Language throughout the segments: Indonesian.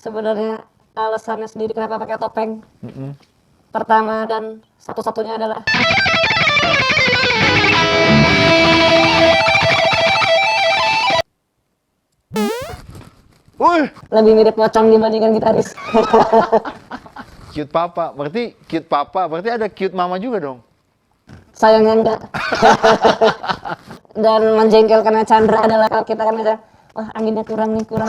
Sebenarnya alasannya sendiri kenapa pakai topeng. Pertama dan satu-satunya adalah Wih, lebih mirip pocong dibandingkan gitaris. cute papa. Berarti ada cute mama juga dong. Sayangnya enggak. Dan menjengkelkannya Chandra adalah kalau kita kan aja, wah anginnya kurang dikit.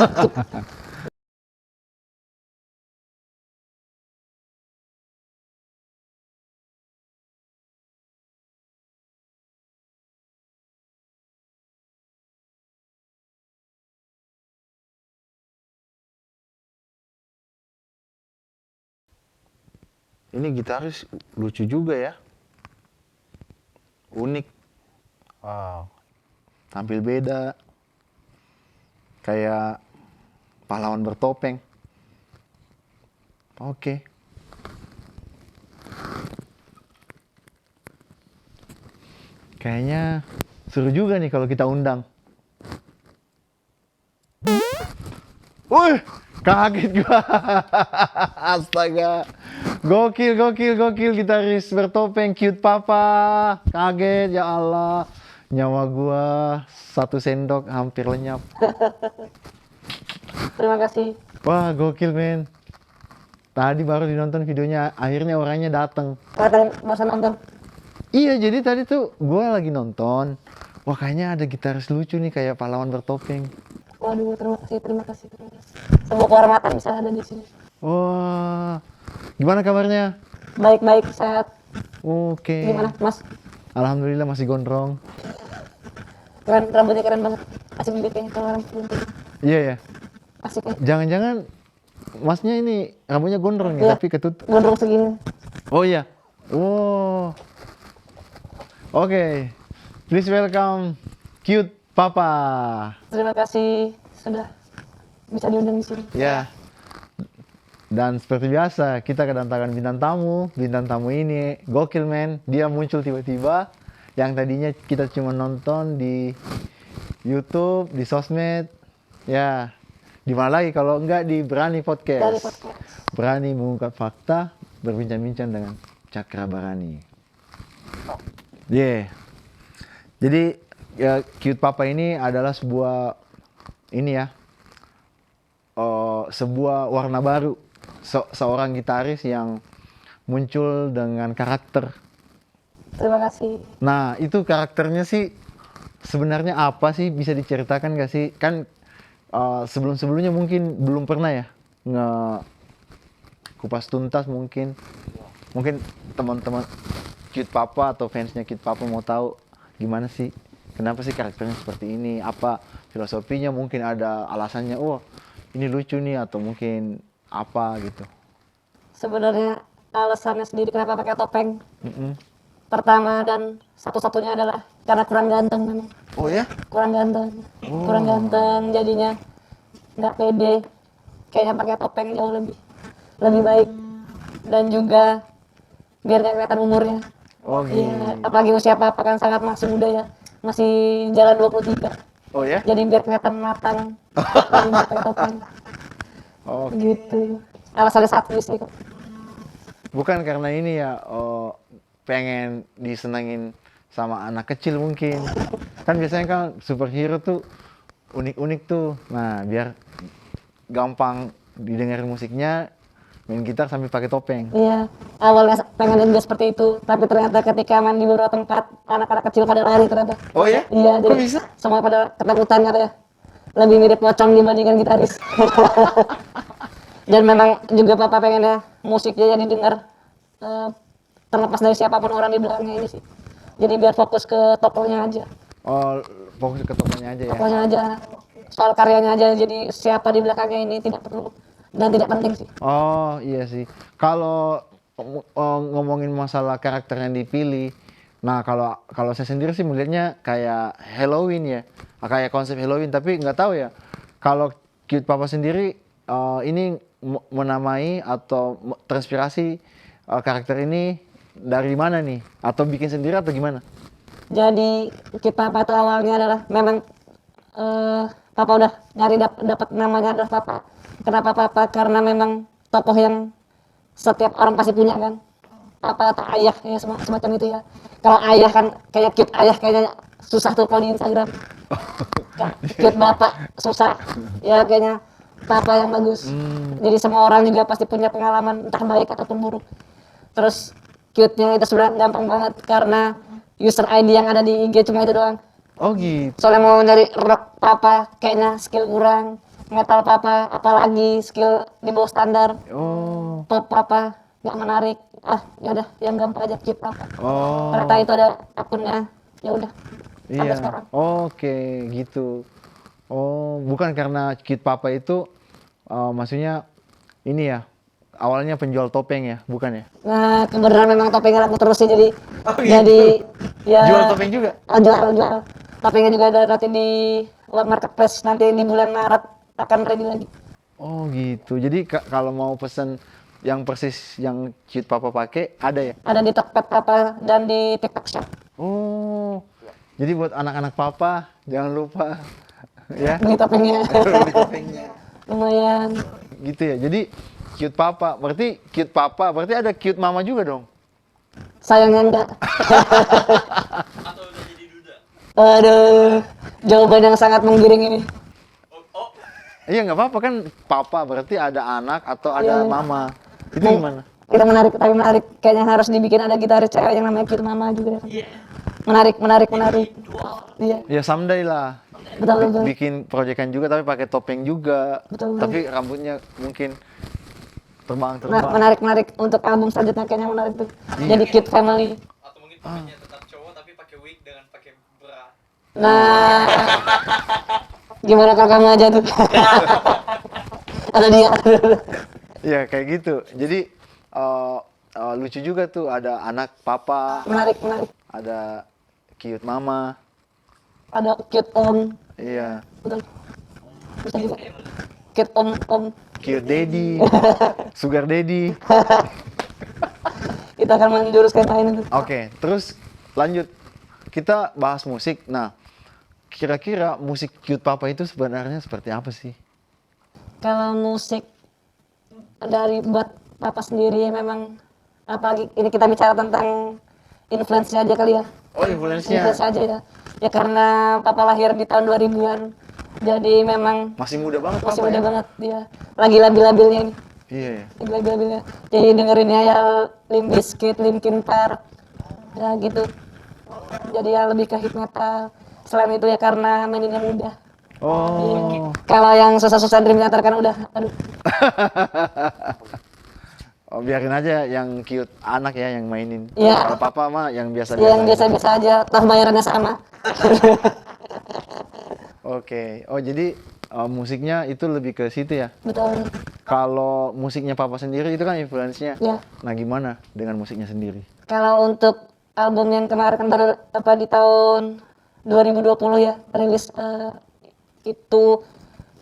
Ini gitaris lucu juga ya. Unik. Wow. Tampil beda. Kayak pahlawan bertopeng. Oke. Kayaknya seru juga nih kalau kita undang. Wih, kaget gua. Astaga. Gokil gitaris bertopeng cute papa. Kaget ya Allah. Nyawa gua 1 sendok hampir lenyap. Terima kasih. Wah, gokil men. Tadi baru dinonton videonya, akhirnya orangnya datang. Kalian masa nonton? Iya, jadi tadi tuh gua lagi nonton. Wah, kayaknya ada gitaris lucu nih kayak pahlawan bertopeng. Waduh, terima kasih. Sebuah kehormatan bisa ada di sini. Wah, gimana kabarnya? Baik, sehat. Oke. Gimana, Mas? Alhamdulillah masih gondrong. Keren, rambutnya keren banget. Asik banget kayaknya kalau orang bunting. Iya ya. Asik ya. Jangan-jangan masnya ini rambutnya gondrong ya, Iya. tapi ketutup. Gondrong segini. Oh iya. Wow. Oke. Please welcome cute papa. Terima kasih sudah bisa diundang di sini. Ya. Dan seperti biasa, kita kedatangan bintang tamu. Bintang tamu ini gokil men. Dia muncul tiba-tiba. Yang tadinya kita cuma nonton di YouTube, di sosmed. Ya, di mana lagi kalau enggak di Berani Dari Podcast. podcast. Berani mengungkap fakta, berbincang-bincang dengan Cakra Barani. Yeah. Jadi ya, cute papa ini adalah sebuah sebuah warna baru. Seorang gitaris yang muncul dengan karakter. Terima kasih. Nah, itu karakternya sih sebenarnya apa sih, bisa diceritakan gak sih? Kan sebelum-sebelumnya mungkin belum pernah ya kupas tuntas mungkin teman-teman cute papa atau fansnya cute papa mau tahu gimana sih, kenapa sih karakternya seperti ini, apa filosofinya, mungkin ada alasannya, oh ini lucu nih, atau mungkin apa gitu. Sebenarnya alasannya sendiri kenapa pakai topeng. Pertama dan satu-satunya adalah karena kurang ganteng memang. Oh ya? Kurang ganteng jadinya nggak pede. Kayaknya pakai topeng jauh lebih baik, dan juga biar nggak kelihatan umurnya. Oh gitu. Iya, apalagi usia papa kan sangat masih muda ya, masih jalan 23. Oh ya? Jadi biar kelihatan matang, jadi nggak pakai topeng. Oh, Gitu. Alasannya satu sih kok. bukan karena ini ya, pengen disenengin sama anak kecil mungkin. Kan biasanya kan superhero tuh unik-unik tuh. Nah, biar gampang didengar musiknya, main gitar sambil pakai topeng. Iya, awalnya pengen juga seperti itu, tapi ternyata ketika main di beberapa tempat, anak-anak kecil pada lari ternyata. Oh ya? Iya, Kok jadi bisa? semua pada ketakutan katanya. Lebih mirip pocong dibandingkan gitaris. Dan memang juga papa pengennya musiknya jadi dengar terlepas dari siapapun orang di belakangnya ini sih. Jadi biar fokus ke tokohnya aja. Oh, fokus ke tokohnya aja ya. Tokohnya aja, soal karyanya aja, jadi siapa di belakangnya ini tidak perlu dan tidak penting sih. Oh, iya sih. Kalau ngomongin masalah karakter yang dipilih, nah kalau saya sendiri sih melihatnya kayak Halloween ya. Kayak konsep Halloween, tapi nggak tahu ya. Kalau Cute Papa sendiri ini menamai atau terinspirasi karakter ini dari mana nih? Atau bikin sendiri atau gimana? Jadi kita Papa itu awalnya adalah memang papa udah dari dapat namanya adalah papa. Kenapa papa? Karena memang tokoh yang setiap orang pasti punya kan. Papa atau ayah ya semacam itu ya. Kalau ayah kan kayak cute ayah kayaknya susah tuh kalau di Instagram. Cute bapak susah. Ya kayaknya papa yang bagus. Jadi semua orang juga pasti punya pengalaman entah baik ataupun buruk. Terus cute-nya itu sebenarnya gampang banget karena user ID yang ada di IG cuma itu doang. Oh gitu. Soalnya mau nyari rock papa kayaknya skill kurang, metal papa apalagi skill di bawah standar, Oh. pop papa nggak menarik. Ah ya udah yang gampang aja cute papa. Oh. Ternyata itu ada akunnya, ya udah sampai Iya. sekarang. Oke, gitu. Oh, bukan karena Cute Papa itu maksudnya ini ya. Awalnya penjual topeng ya, bukan ya? Nah kebenaran memang topengnya aku terusin jadi ya Jual topeng juga? jual topengnya juga ada nanti di web marketplace nanti di bulan Maret akan ready lagi. Oh gitu. Jadi kalau mau pesen yang persis yang Cute Papa pakai ada ya? Ada di Tokped Papa dan di TikTok Shop. Oh. Jadi buat anak-anak papa jangan lupa ya Beli topengnya. beli topengnya. Lumayan. Gitu ya. Jadi Cute Papa, berarti Cute Papa, berarti ada Cute Mama juga dong? Sayangnya enggak. Atau udah jadi duda? Aduh, jawaban yang sangat menggiring ini. Oh, Iya nggak apa-apa kan papa, berarti ada anak atau ada Iya. mama. Itu gimana? Kita menarik, tapi menarik. Kayaknya harus dibikin ada gitaris cewek yang namanya Cute Mama juga. iya. Menarik. Iya, Ya someday lah. betul. Bikin proyekan juga tapi pakai topeng juga. Betul. Tapi rambutnya mungkin Nah, terbang. menarik untuk album selanjutnya kayaknya menarik tuh. Iya. Jadi Cute Family. Atau mungkin topengnya tetap cowok tapi pakai wig dengan pakai bra. Nah, gimana kalau kamu aja tuh? Ada dia. Iya kayak gitu. Jadi lucu juga tuh ada anak papa, Menarik. ada cute mama. Ada Cute Om. Iya. Betul. Bisa juga. Cute Om. Cute daddy, sugar daddy. Kita akan menjurus ke lain itu. Oke, terus lanjut. Kita bahas musik. Nah, kira-kira musik Cute Papa itu sebenarnya seperti apa sih? Kalau musik dari buat papa sendiri memang apalagi ini kita bicara tentang influence-nya aja kali ya. Oh, influence-nya. Influence aja ya. Ya karena papa lahir di tahun 2000-an. Jadi memang Masih muda banget masih Papa muda ya? banget dia. Lagi labil-labilnya ini. Iya ya. Lagi labil-labilnya. Jadi dengerinnya ya Limp Bizkit, Linkin Park. Ya gitu. Jadi ya lebih ke hip metal. Selain itu ya karena maininnya mudah. Oh. Kalau yang susah-susah Dream Theater kan udah aduh. Oh, biarin aja yang cute anak ya yang mainin. Iya. Kalau Papa mah yang biasa-biasa. Yang aja. biasa-biasa aja, toh bayarannya sama. Oke. Oh, jadi musiknya itu lebih ke situ ya. Betul. Kalau musiknya Papa sendiri itu kan influence-nya. Ya. Nah, gimana dengan musiknya sendiri? Kalau untuk album yang kemarin kan baru di tahun 2020 ya rilis itu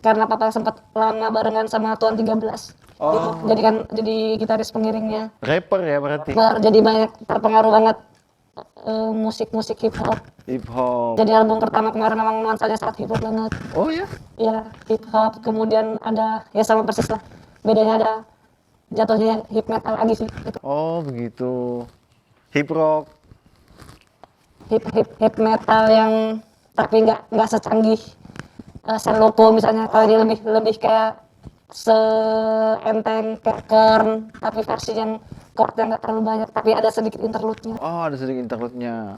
karena papa sempat lama barengan sama Tuan 13. Gitu. Jadi kan jadi gitaris pengiringnya. Rapper ya berarti. Jadi banyak terpengaruh banget musik-musik hip hop. Hip hop. Jadi album pertama kemarin memang nuansanya sangat hip hop banget. Oh ya? Ya, hip hop, kemudian ada ya sama persis lah. Bedanya ada jatuhnya hip metal lagi sih gitu. Oh, begitu. Hip rock. Hip metal yang tapi nggak secanggih Senloko misalnya. Kalau ini lebih kayak seenteng kayak Korn, tapi versi yang chordnya nggak terlalu banyak, tapi ada sedikit interlude-nya. Oh, ada sedikit interlude-nya.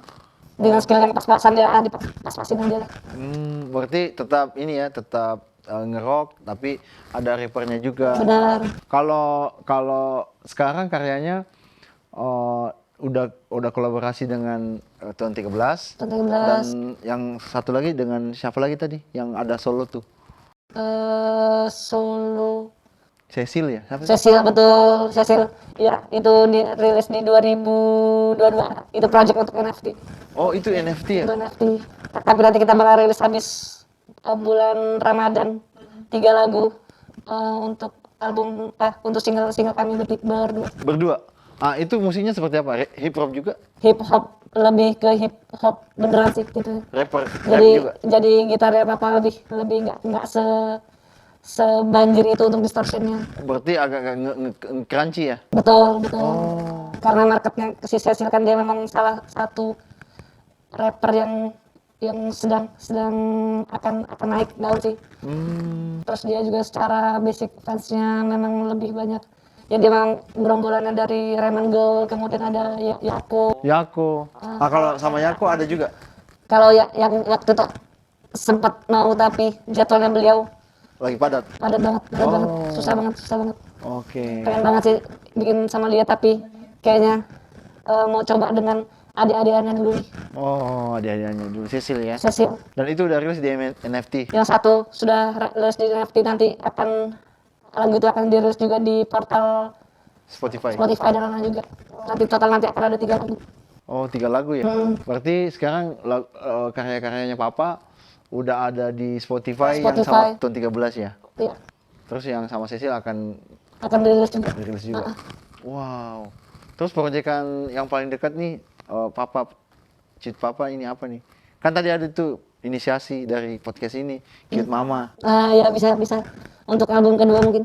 Dengan skill yang pas-pasan dia pas-pasin aja lah. Berarti tetap ini ya, tetap ngerock tapi ada rappernya juga. Benar. Kalau sekarang karyanya udah kolaborasi dengan Tuan 13 Tuan 13. dan yang satu lagi dengan siapa lagi tadi yang ada solo tuh? Solo Cecil ya? Siapa sih? Cecil, betul, Cecil. Ya, itu dirilis di 2022. Itu project untuk NFT. Oh, itu NFT ya? Itu NFT. Tapi nanti kita bakal rilis habis bulan Ramadan 3 lagu untuk album untuk single kami berdua. Berdua. Ah, itu musiknya seperti apa? Hip hop juga? Hip hop, lebih ke hip hop beneran sih gitu. Rap Jadi juga? jadi gitarnya papa lebih nggak sebanjir itu untuk distortionnya. Berarti agak-agak crunchy ya? Betul, betul. Oh. Karena marketnya si Cecil kan dia memang salah satu rapper yang sedang akan naik daun sih. Terus dia juga secara basic fansnya memang lebih banyak. Ya dia memang gerombolannya dari Raymond Girl, kemudian ada Yako. Yako. Ah, kalau sama Yako ada juga? Kalau yang waktu itu sempat mau tapi jadwalnya beliau Lagi padat? padat banget, susah banget. Oke. Pengen banget sih bikin sama dia tapi kayaknya mau coba dengan adik-adikannya dulu nih, Oh, dia dulu Cecil ya. Cecil. Dan itu udah rilis di NFT. Yang satu sudah rilis di NFT, nanti lagu itu akan dirilis juga di portal Spotify. Spotify dan lain-lain juga. Nanti total nanti akan ada 3 lagu. Oh, 3 lagu ya? Berarti sekarang karya-karyanya Papa udah ada di Spotify yang sama tahun 13 ya? Iya, Terus yang sama Cecil akan dirilis juga. dirilis juga? Wow. Terus proyekan yang paling dekat nih, Papa, Cute Papa ini apa nih? Kan tadi ada tuh inisiasi dari podcast ini, Cute Mama. Ya bisa untuk album kedua mungkin.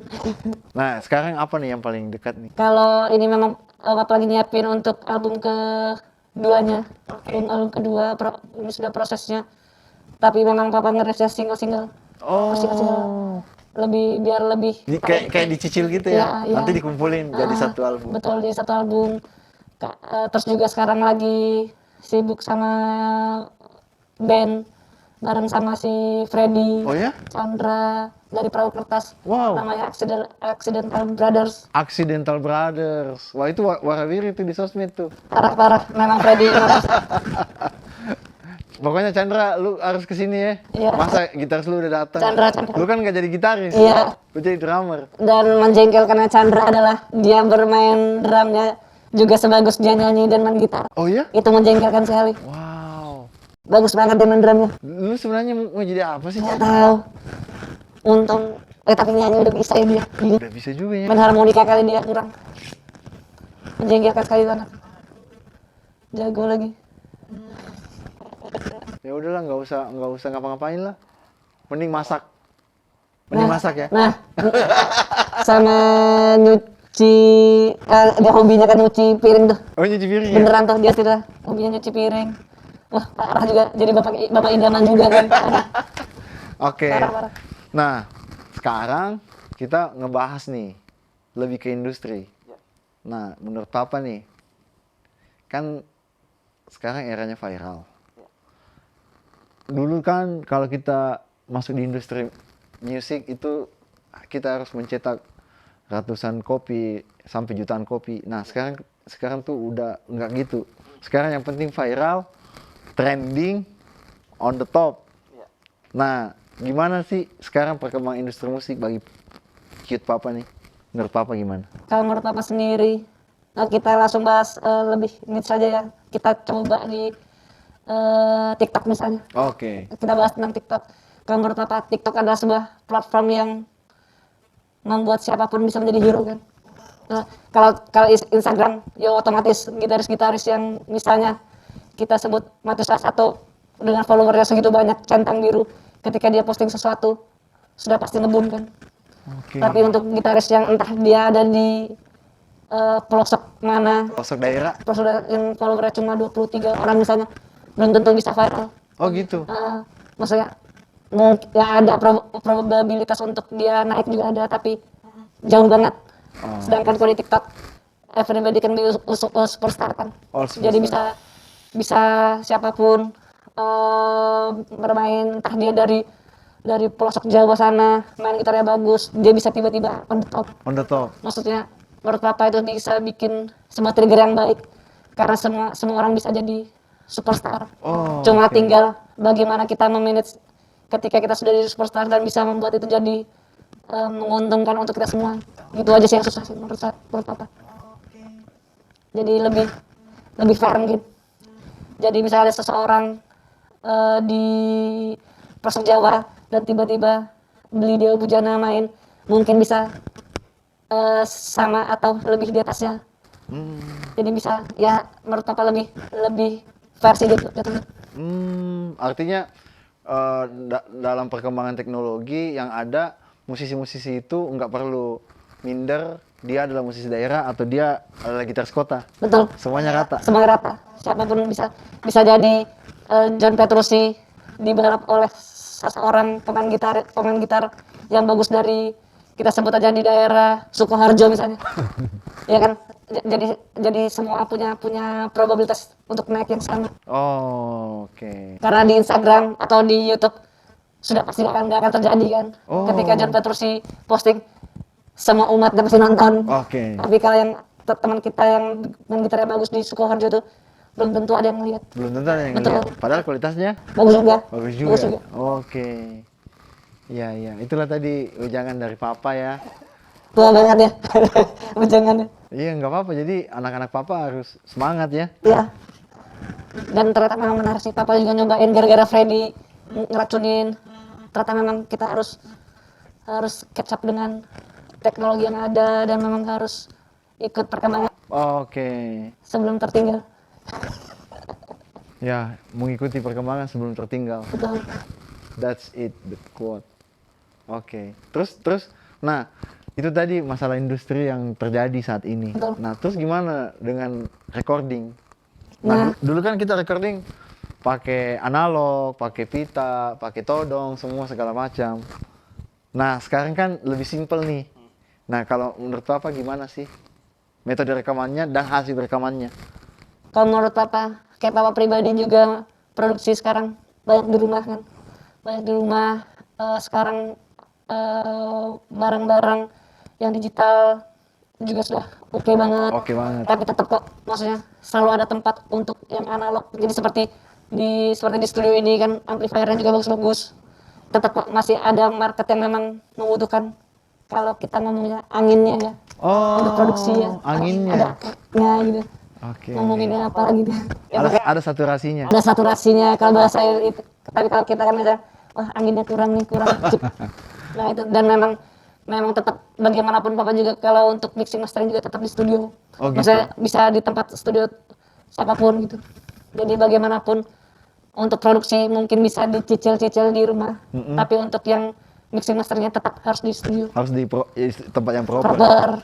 Nah, sekarang apa nih yang paling dekat nih? Kalau ini memang Papa lagi nyiapin untuk album keduanya. Album kedua ini sudah prosesnya. Tapi memang Papa ngerilisnya single-single. Oh. Biar lebih Ini kayak dicicil gitu ya? Iya. Nanti dikumpulin jadi satu album. Betul, jadi satu album. Terus juga sekarang lagi sibuk sama band bareng sama si Freddy, Oh ya? Chandra dari Perahu Kertas. Wow. Namanya Accidental Brothers. Accidental Brothers. Wah, itu warawiri tuh di sosmed tuh. Parah memang Freddy. Pokoknya Chandra, lu harus kesini ya. Iya. Masa gitaris lu udah datang? Chandra. Lu kan gak jadi gitaris. Iya. Lu jadi drummer. Dan menjengkelkannya Chandra adalah dia bermain drumnya juga sebagus dia nyanyi dan main gitar. Oh ya? Itu menjengkelkan sekali. Wow. Bagus banget dia main drumnya. Lu sebenarnya mau jadi apa sih? Nggak tahu. Untung, tapi nyanyi udah bisa ya dia. Udah bisa juga ya. Main harmonika kali dia kurang. Menjengkelkan sekali tuh anak. Jago lagi. Ya udahlah, nggak usah ngapa-ngapain lah. Mending masak. Mending masak ya. Nah, sama nyuci, dia hobinya kan nyuci piring tuh. Oh, nyuci piring ya? Beneran tuh dia sudah hobinya nyuci piring. Wah parah juga, jadi bapak idaman juga kan. Oke. Parah. Nah, sekarang kita ngebahas nih lebih ke industri. Nah, menurut Papa nih, kan sekarang eranya viral. Dulu kan kalau kita masuk di industri musik itu kita harus mencetak ratusan kopi sampai jutaan kopi. Nah, sekarang tuh udah nggak gitu. Sekarang yang penting viral, trending, on the top. Nah, gimana sih sekarang perkembangan industri musik bagi Cute Papa nih? Menurut Papa gimana? Kalau menurut Papa sendiri, kita langsung bahas lebih niche saja ya. Kita coba di TikTok misalnya. Oke. Kita bahas tentang TikTok. Kalau menurut Papa, TikTok adalah sebuah platform yang membuat siapapun bisa menjadi hero kan. Nah, kalau Instagram, ya otomatis gitaris-gitaris yang misalnya kita sebut Matius satu dengan followernya segitu banyak, centang biru, ketika dia posting sesuatu sudah pasti ngebum kan. Oke. Tapi untuk gitaris yang entah dia ada di pelosok mana, Pelosok daerah. pelosok yang followernya cuma 23 orang misalnya, belum tentu bisa viral. Oh gitu. Maksudnya mungkin ya ada probabilitas untuk dia naik juga ada, tapi jauh banget. Sedangkan kalau di TikTok everybody can be superstar kan. Jadi bisa siapapun bermain, entah dia dari pelosok Jawa sana main gitarnya bagus, dia bisa tiba-tiba on the top. On the top. Maksudnya menurut Papa itu bisa bikin sebuah trigger yang baik karena semua orang bisa jadi superstar. Cuma tinggal bagaimana kita memanage ketika kita sudah jadi superstar dan bisa membuat itu jadi menguntungkan untuk kita semua. Gitu aja sih yang susah sih menurut Papa. Jadi lebih fair mungkin. Jadi misalnya ada seseorang di pelosok Jawa dan tiba-tiba beli Dewa Bujana main, mungkin bisa sama atau lebih di atasnya. Jadi bisa ya menurut Papa lebih versi gitu. Artinya dalam perkembangan teknologi yang ada musisi-musisi itu nggak perlu minder dia adalah musisi daerah atau dia adalah gitaris kota. Betul. Semuanya rata. Semuanya rata. Siapapun bisa jadi John Petrucci dibalap oleh seseorang pemain gitar yang bagus dari, kita sebut aja di daerah Sukoharjo misalnya. Ya kan? Jadi semua punya probabilitas untuk naik yang sama. Oh, oke. Karena di Instagram atau di YouTube sudah pasti nggak akan terjadi kan. Oh. Ketika John Petrucci posting, semua umat udah pasti nonton. Oke. Tapi kalau yang teman kita yang main gitarnya bagus di Sukoharjo tuh belum tentu ada yang ngeliat. Belum tentu ada yang Betul. lihat. Padahal kualitasnya Bagus juga. bagus juga. Oke. Ya, itulah tadi ujangan dari Papa ya. Tua banget ya. Jangan. Iya, nggak apa-apa. Jadi anak-anak Papa harus semangat ya. Iya. Dan ternyata memang menarik sih. Papa juga nyobain gara-gara Freddy ngeracunin. Ternyata memang kita harus catch up dengan teknologi yang ada dan memang harus ikut perkembangan Oke. sebelum tertinggal. Ya, mengikuti perkembangan sebelum tertinggal. Betul. That's it, the quote. Oke. Terus, nah itu tadi masalah industri yang terjadi saat ini. Betul. Nah, terus gimana dengan recording? Nah. Dulu kan kita recording pakai analog, pakai pita, pakai todong, semua segala macam. Nah, sekarang kan lebih simpel nih. Nah, kalau menurut Papa gimana sih metode rekamannya dan hasil rekamannya? Kalau menurut Papa, kayak Papa pribadi juga produksi sekarang banyak di rumah kan. Banyak di rumah sekarang barang-barang yang digital juga sudah oke banget. Oke banget. Tapi tetap kok, maksudnya selalu ada tempat untuk yang analog. Jadi seperti di studio ini kan amplifiernya juga bagus-bagus. Tetap kok masih ada market yang memang membutuhkan. Kalau kita ngomongnya anginnya ya, untuk produksi ya. Anginnya. Ada gitu. Oke. Ngomonginnya apa gitu. Ya, Ada saturasinya. ada saturasinya kalau bahasa itu. Tapi kalau kita kan misalnya, wah anginnya kurang. Nah itu, dan memang tetap bagaimanapun Papa juga kalau untuk mixing mastering juga tetap di studio. Oh, gitu. Maksudnya bisa di tempat studio siapapun gitu. Jadi bagaimanapun untuk produksi mungkin bisa dicicil-cicil di rumah. Tapi untuk yang mixing masternya tetap harus di studio. Harus di tempat yang proper.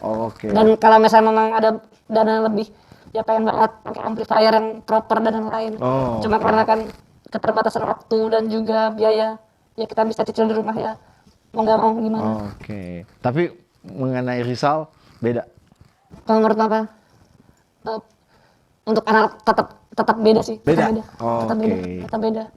Oke. Dan kalau misalnya memang ada dana lebih, ya pengen banget pakai amplifier yang proper dan lain-lain. Oh, Cuma karena kan keterbatasan waktu dan juga biaya, ya kita bisa cicil di rumah ya. Mau nggak mau gimana. Oke. Tapi mengenai Rizal beda. Kalau menurut Papa, untuk analog tetap beda sih. Beda? Tetap beda.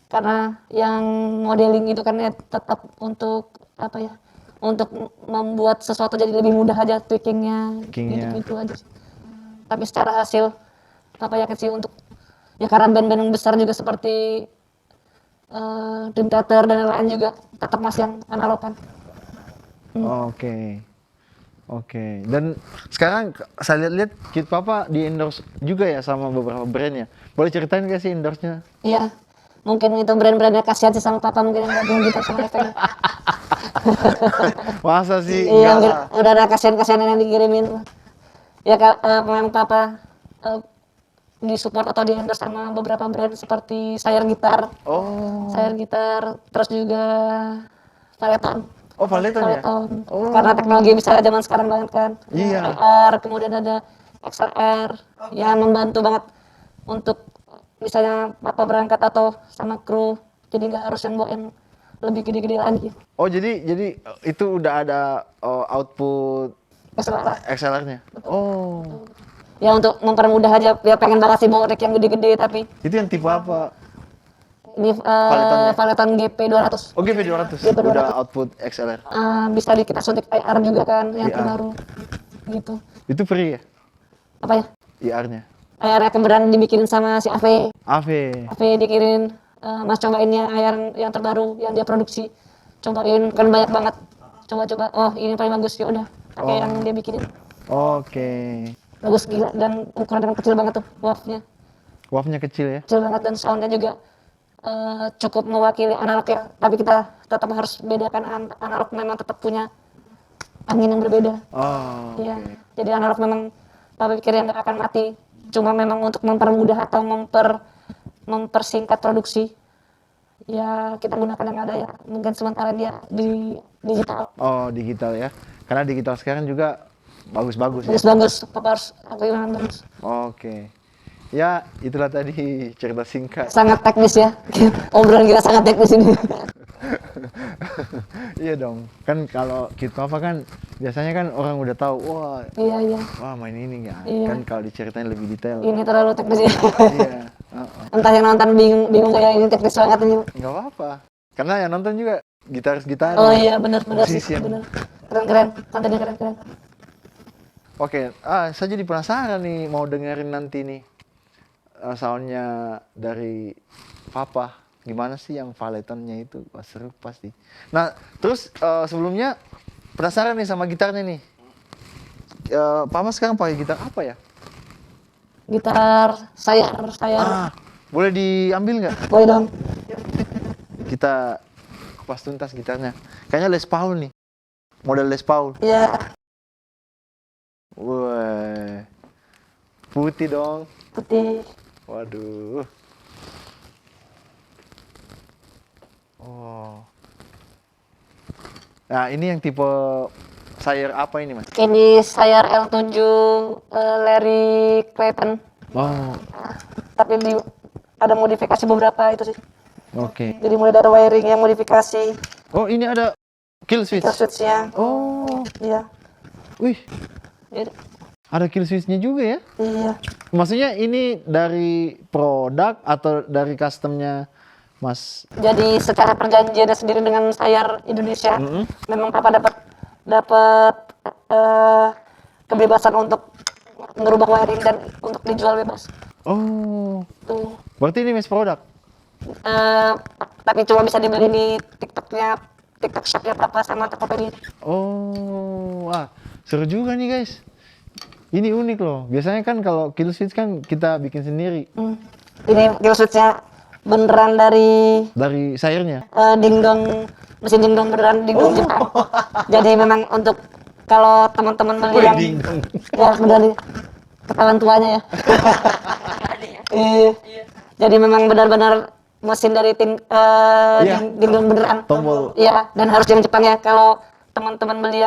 Karena yang modeling itu kan ya tetap untuk apa ya? Untuk membuat sesuatu jadi lebih mudah aja tweakingnya. Gitu aja sih. Tapi secara hasil, Papa yakin sih untuk, ya karena band-band besar juga seperti Dream Theater dan lain-lain juga tetap masih yang analog kan. Oke. Dan sekarang saya lihat Kid Papa di endorse juga ya sama beberapa brand ya. Boleh ceritain nggak sih endorse-nya? Iya, mungkin itu brand-brandnya kasihan sih sama Papa, mungkin yang gabung gitu sama efeknya. Masa sih? Iya, Enggak lah. udah ada kasihan-kasihan yang dikirimin. Ya memang Papa disupport atau di endorse sama beberapa brand seperti Sayer Gitar, terus juga Valeton. Oh, Valeton ya? Karena teknologi bisa zaman sekarang banget kan. Iya. AR, kemudian ada XLR yang membantu banget untuk misalnya Papa berangkat atau sama kru, jadi nggak harus yang bawa yang lebih gede-gede lagi. Oh, jadi itu udah ada output XLR-nya. Oh. Ya untuk mempermudah aja, ya pengen banget sih bawa rack yang gede-gede, tapi Itu yang tipe apa? ini Valeton GP 200. Oh, GP200. Udah output XLR. Bisa kita suntik IR juga kan yang IR. terbaru gitu. Itu free ya? Apa ya? IR-nya. IR kebenaran dibikinin sama si AV. AV. AV dikirimin, Mas cobainnya IR yang terbaru yang dia produksi. Cobain kan banyak banget. Coba-coba, oh ini paling bagus, ya udah pakai yang dia bikinin. Oke. Bagus gila, dan ukuran kecil banget tuh wav-nya. Wav-nya kecil ya? Kecil banget dan soundnya juga cukup mewakili analog ya. Tapi kita tetap harus bedakan, analog memang tetap punya angin yang berbeda. Oh. Iya. Jadi analog memang Papa pikir yang nggak akan mati. Cuma memang untuk mempermudah atau mempersingkat produksi, ya kita gunakan yang ada ya. Mungkin sementara dia digital. Oh, digital ya. Karena digital sekarang juga bagus-bagus ya. Bagus, papa harus akui memang bagus. Oke. Ya, itulah tadi cerita singkat. Sangat teknis ya, obrolan kita sangat teknis ini. Iya dong. Kan kalau kita apa kan biasanya kan orang udah tahu, wah, Iya, wah main ini ya. Iya. Kan kalau diceritain lebih detail. ini terlalu teknis ya. Iya. Entah yang nonton bingung kayak ini teknis banget ini. Nggak apa-apa. Karena yang nonton juga gitaris-gitaris. Oh iya, benar sih, musician. benar. Keren, kontennya keren. Oke, saya jadi penasaran nih mau dengerin nanti nih soundnya dari Papa. Gimana sih yang valetonnya itu? Wah, seru pasti. Nah, terus sebelumnya penasaran nih sama gitarnya nih. Papa sekarang pakai gitar apa ya? Gitar sayar. Boleh diambil nggak? Boleh dong. Kita kupas tuntas gitarnya. Kayaknya Les Paul nih. Model Les Paul. Iya, Wah. Putih dong. putih. Waduh. Oh. Nah, ini yang tipe Sayer apa ini, Mas? Ini sayar L7 Larry Clayton. Oh, Tapi ada modifikasi beberapa itu sih. oke. Jadi mulai dari wiring yang modifikasi, Oh, ini ada kill switch. kill switch-nya. Oh, Iya. wih, Jadi, ada kill switch-nya juga ya? iya. Maksudnya ini dari produk atau dari customnya Mas? Jadi secara perjanjian sendiri dengan sayar Indonesia, memang papa dapat kebebasan untuk merubah wiring dan untuk dijual bebas. Oh, Tuh. berarti ini Mas produk? Tapi cuma bisa dibeli di TikTok shopnya papa sama Tokopedia. Oh, wah, seru juga nih guys. Ini unik loh. Biasanya kan kalau kill switch kan kita bikin sendiri Ini kill switch-nya beneran dari dari sayurnya. dingdong, mesin dingdong beneran dingdong Jepang. Jadi memang untuk kalau teman-teman beli yang ya benar ketahuan tuanya ya. Iya. Jadi memang benar-benar mesin dari Iya. dingdong beneran. Tombol. Iya, dan harus yang Jepang ya. Kalau teman-teman beli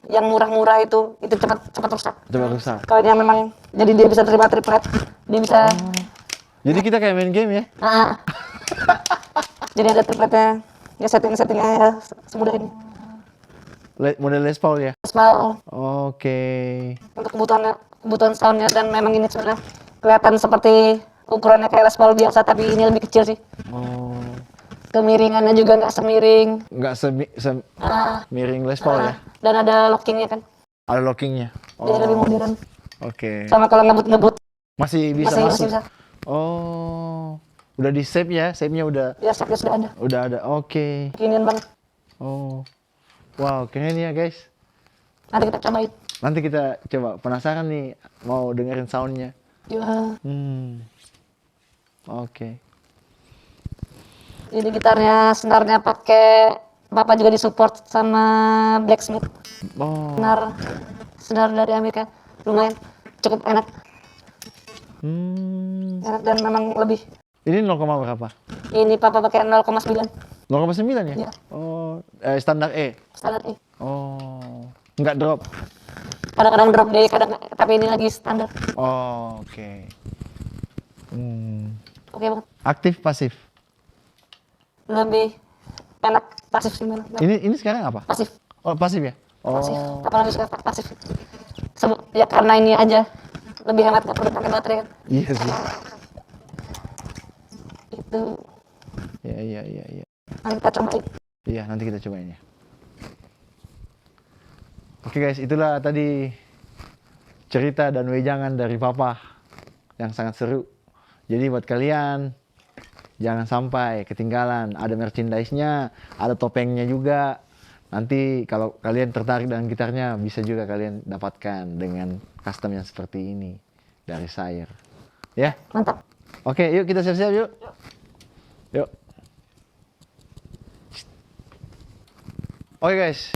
yang murah-murah itu cepat rusak. Coba rusak. Kalau yang memang jadi dia bisa terima triplet, dia bisa Jadi kita kayak main game ya? ah. Jadi ada tripletnya, ya settingnya ya semudah ini. Model Les Paul ya? Small Oke. untuk kebutuhan soundnya, dan memang ini sebenarnya kelihatan seperti ukurannya kayak Les Paul biasa, tapi ini lebih kecil sih. Oh. Kemiringannya juga nggak semiring. Nggak Ah, miring Les Paul ya? dan ada lockingnya kan, Ada lockingnya? jadi lebih modern. Oke. Sama kalau ngebut Masih bisa masih masuk? bisa. Oh. Udah di save ya? Save-nya udah Ya setnya sudah ada. ada. Oke. Kinian banget. Oh. Wow, keren ya guys. Nanti kita cobain. Nanti kita coba. Penasaran nih mau dengerin soundnya. Ya. Oke. Jadi gitarnya senarnya pakai Bapak juga disupport sama Blacksmith. Oh. Senar dari Amerika, lumayan cukup enak. Enak dan memang lebih. Ini 0, berapa? Ini Papa pakai 0,9 0,9 ya? Iya. Oh, standar E. standar ini. Oh. Nggak drop. Kadang-kadang drop deh, tapi ini lagi standar. Oh, oke. Oke banget. Aktif pasif. Lebih enak pasif sih memang. Ini sekarang apa? Pasif. Oh, pasif ya? Pasif. Oh. Apa lebih suka pasif? Ya karena ini aja lebih hemat, nggak perlu pakai baterai kan. Iya sih. Itu Iya. nanti kita cobain. Iya, nanti kita cobain ya. Oke guys, itulah tadi cerita dan wejangan dari Papa yang sangat seru. Jadi buat kalian jangan sampai ketinggalan. Ada merchandise-nya, ada topengnya juga. Nanti kalau kalian tertarik dengan gitarnya, bisa juga kalian dapatkan dengan custom yang seperti ini dari Sayer. Ya, Mantap. oke, yuk kita siap-siap yuk. Yuk. Oke guys,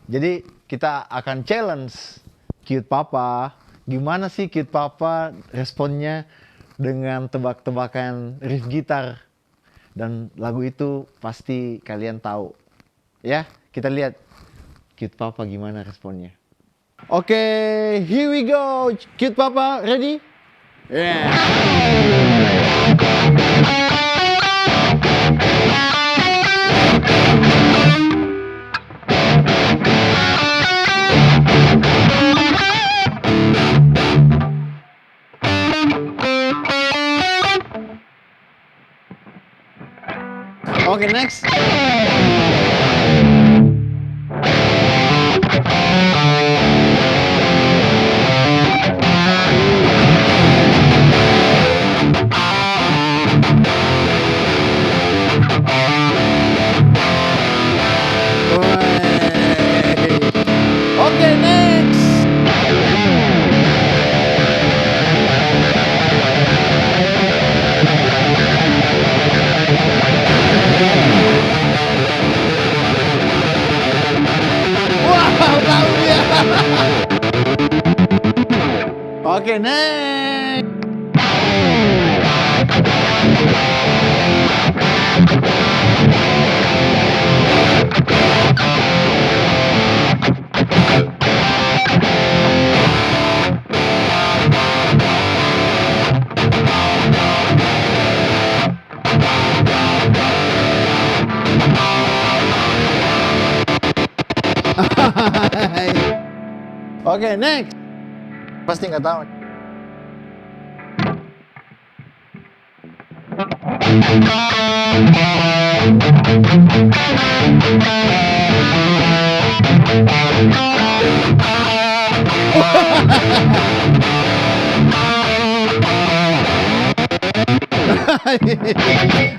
jadi kita akan challenge Cute Papa. Gimana sih Cute Papa responnya dengan tebak-tebakan riff gitar? Dan lagu itu pasti kalian tahu. Ya, kita lihat Cute Papa gimana responnya. Oke, here we go. Cute Papa, ready? Yeah. Oke, next. Oke, next. Wow, tahu dia. Oke, next. Oke, next. Pasti nggak tahu.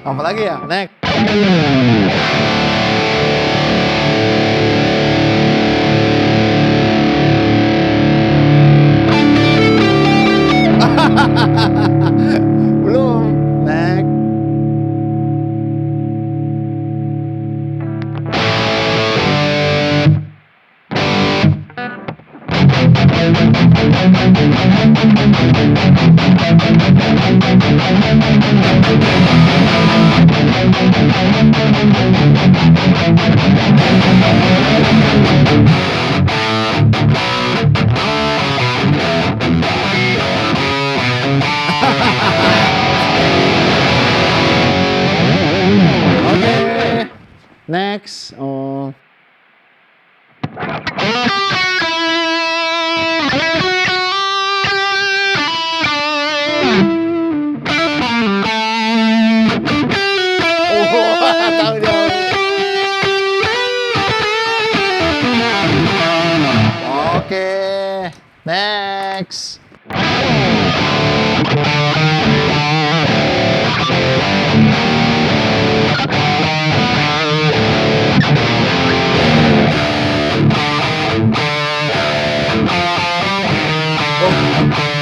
Apa lagi ya? Next. Belum. Next. Oke. Next. Oh. Tahu dia. Oke. Next. Oh.